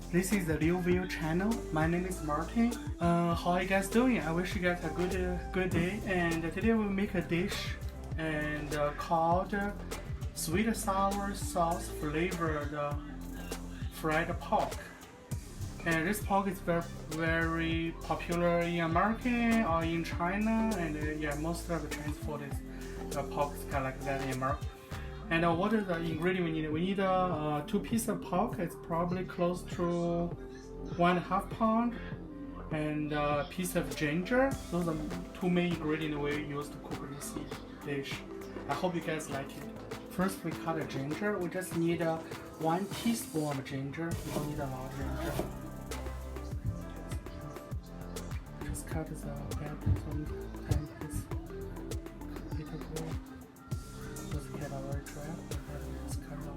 This is the Liu View channel. My name is Martin. How are you guys doing? I wish you guys a good day. And today we'll make a dish and called sweet sour sauce flavored fried pork. And this pork is very popular in America or in China, and yeah, most of the Chinese food is pork is kind of like that in America. And what is the ingredient we need? We need 2 pieces of pork. It's probably close to 1.5 pounds, and a piece of ginger. Those are 2 main ingredients we use to cook this dish. I hope you guys like it. First, we cut the ginger. We just need 1 teaspoon of ginger. We don't need a lot of ginger. Just cut the back some tiny piece. Just get our dry and just cut it off.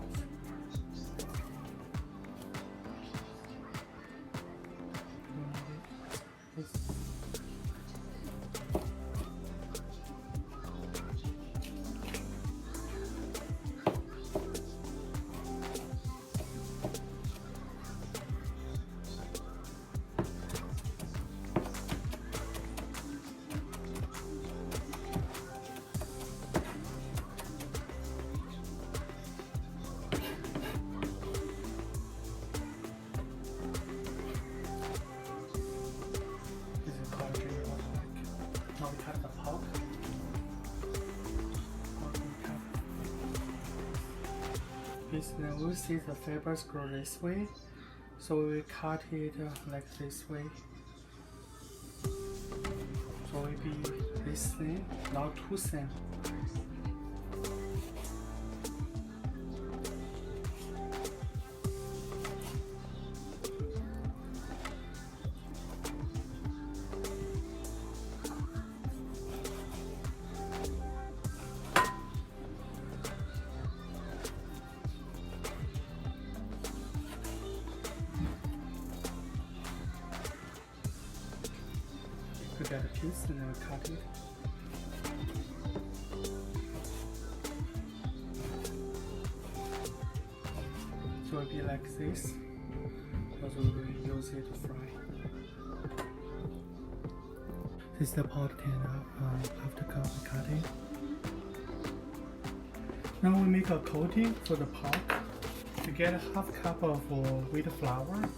Now we cut the pork. Now we'll see the fibers grow this way, so we will cut it like this way. So it will be this thin, not too thin. We get a piece and then we cut it. So it'll be like this, because we will use it to fry. This is the pot and after cutting. Now we make a coating for the pork. To get a 1/2 cup of wheat flour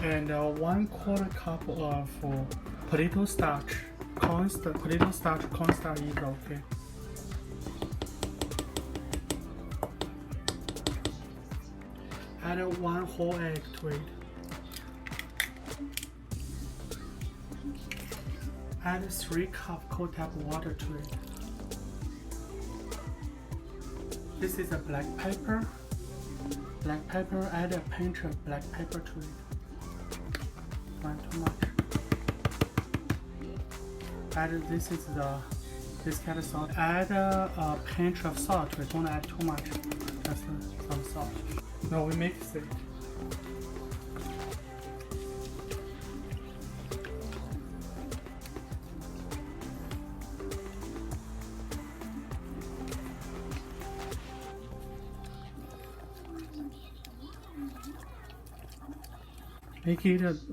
and 1/4 cup of potato starch. Potato starch, cornstarch is okay. Add 1 whole egg to it. Add 3 cups cold tap water to it. This is a black pepper. Black pepper, add a pinch of black pepper to it. Not too much. Add this kind of salt. Add a pinch of salt to it. Don't add too much. Just some salt. Now we mix it.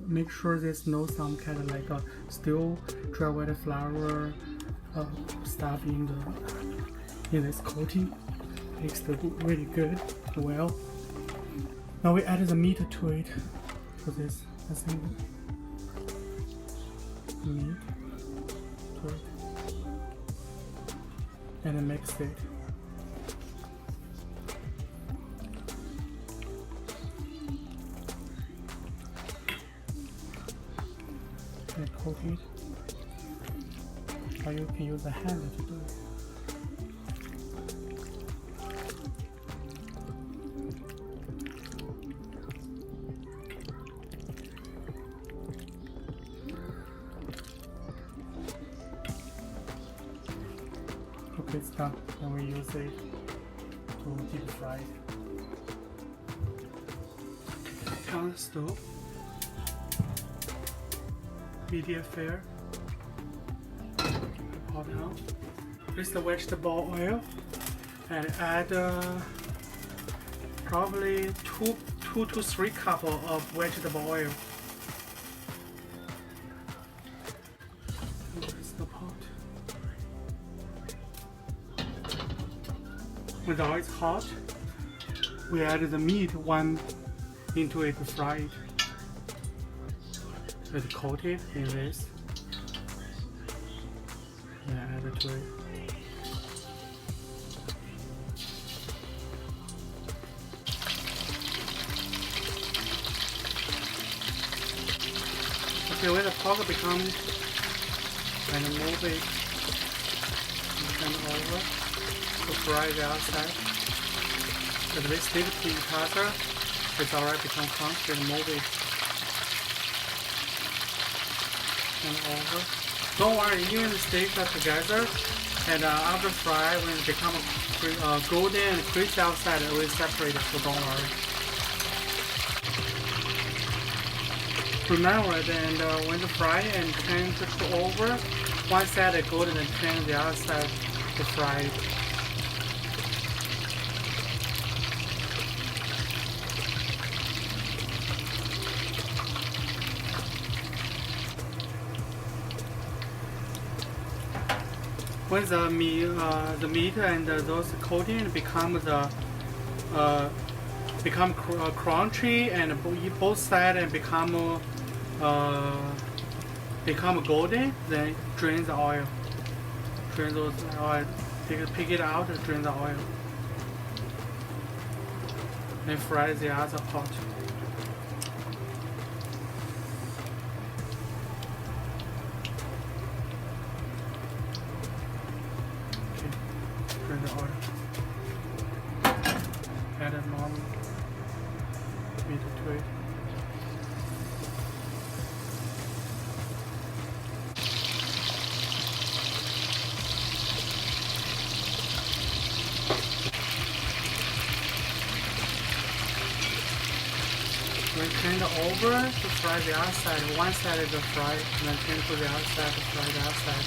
Make sure there's no some kind of like a still dry white flour stuff in this coating. Makes it really good. Well, now we add the meat to it. For this, I think meat to it, and then mix it. And coat it, or you can use a hand to do it. Okay, it's done. Then we use it to deep fry it. Turn on the stove. Medium fire. Pot on. Place the vegetable oil and add probably two to 3 cups of vegetable oil. Here's the pot. When the oil is hot, we add the meat into it to fry it. It's coated in this. And add it to it. Okay, when the pork becomes and move it and turn over to fry the outside. If they stick to each other, it's already become crunchy and move it and over. Don't worry, even the steaks are together and after fry, when it become golden and crispy outside, it will separate, so don't worry. Remember, and when the fry and turn to over, one side is golden and turn the other side to fry. When the meat and those coating become crunchy and both sides and become golden, then drain the oil. Drain those oil. Pick it out and drain the oil. Then fry the other pot. Drain the oil. Add a normal meat to it. When turn it over to fry the outside, one side is fried, and then turn to the outside to fry the outside.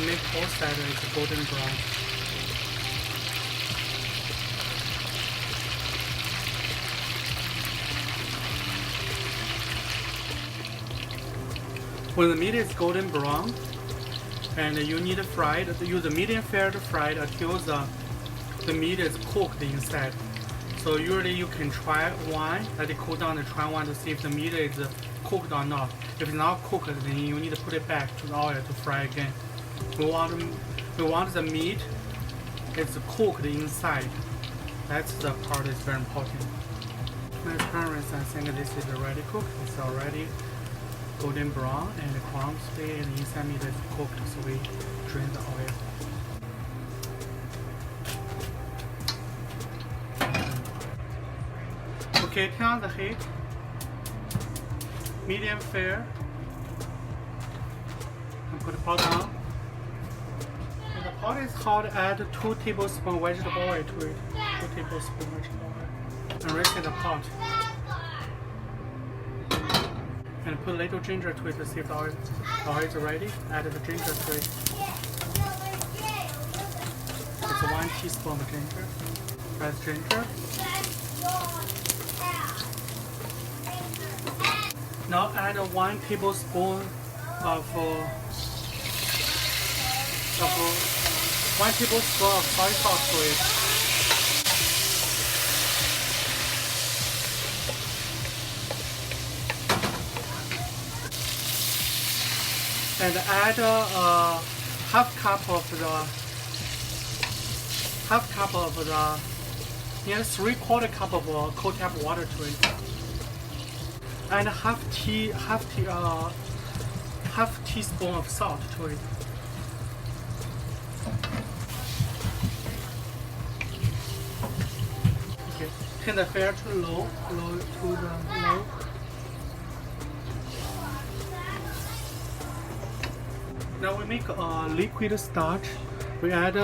Make both sides is golden brown. When the meat is golden brown, and you need to fry it, use a medium fire to fry it until the meat is cooked inside. So usually you can try one, let it cool down and try one to see if the meat is cooked or not. If it's not cooked, then you need to put it back to the oil to fry again. We want the meat is cooked inside. That's the part that's very important. My parents, I think this is already cooked. It's already golden brown and crumbly, and inside meat is cooked, so we drain the oil. Okay, turn on the heat. Medium fire. And put the pot on. When the pot is hot, add 2 tablespoons vegetable oil to it. 2 tablespoons vegetable oil. And raise the pot. And put a little ginger to it to see if the oil is ready. Add the ginger to it. It's 1 teaspoon of ginger. Press ginger. Now add 1 tablespoon of soy sauce to it. And add half cup of the near 3/4 cup of cold tap water to it. And half teaspoon of salt to it. Okay, turn the fire to low to the low. Now we make a liquid starch. We add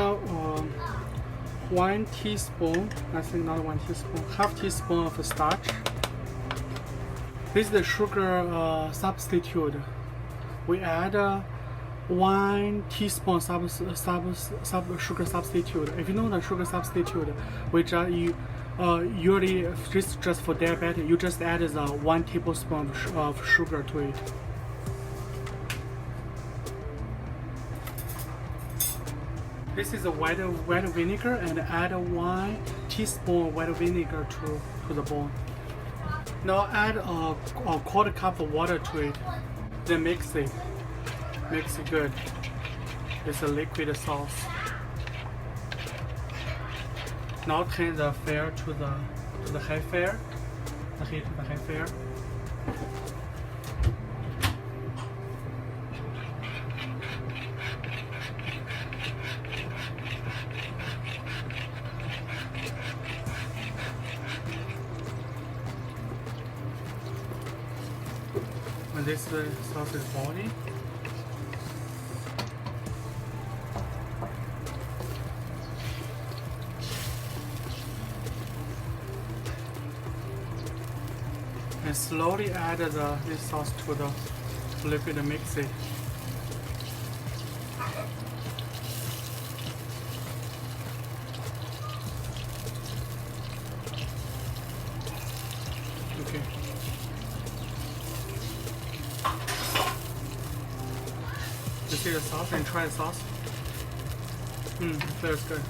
1 teaspoon, I think not 1 teaspoon, half teaspoon of starch. This is the sugar substitute. We add 1 teaspoon sugar substitute. If you know the sugar substitute, we just Usually, just for diabetic, you just add the 1 tablespoon of sugar to it. This is a white vinegar, and add 1 teaspoon white vinegar to the bowl. Now add a quarter cup of water to it. Then mix it. Mix it good. It's a liquid sauce. Now turn the fire to the high fire. The heat to the high fire. When this sauce is boiling, and slowly add this sauce to the liquid and mix it. Okay. You see the sauce and try the sauce. It feels good.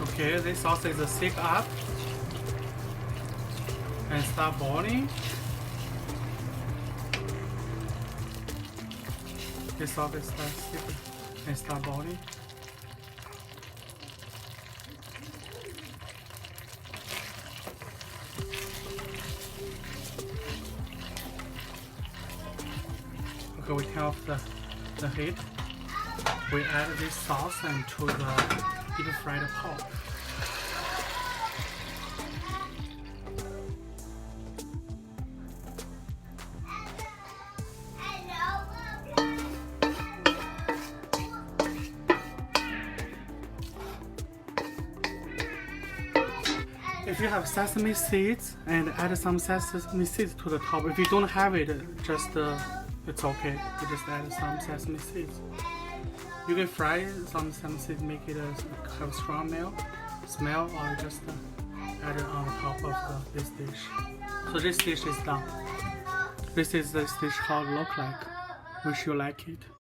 Okay, this sauce is thick up and start boiling. This sauce is thick and start boiling. Okay, we turn off the heat. We add this sauce into the deep fried pork. If you have sesame seeds, and add some sesame seeds to the top. If you don't have it, just it's okay. You just add some sesame seeds. You can fry some sesame seeds, make it have a strong smell, or just add it on top of this dish. So this dish is done. This is this dish how it look like. Wish you like it.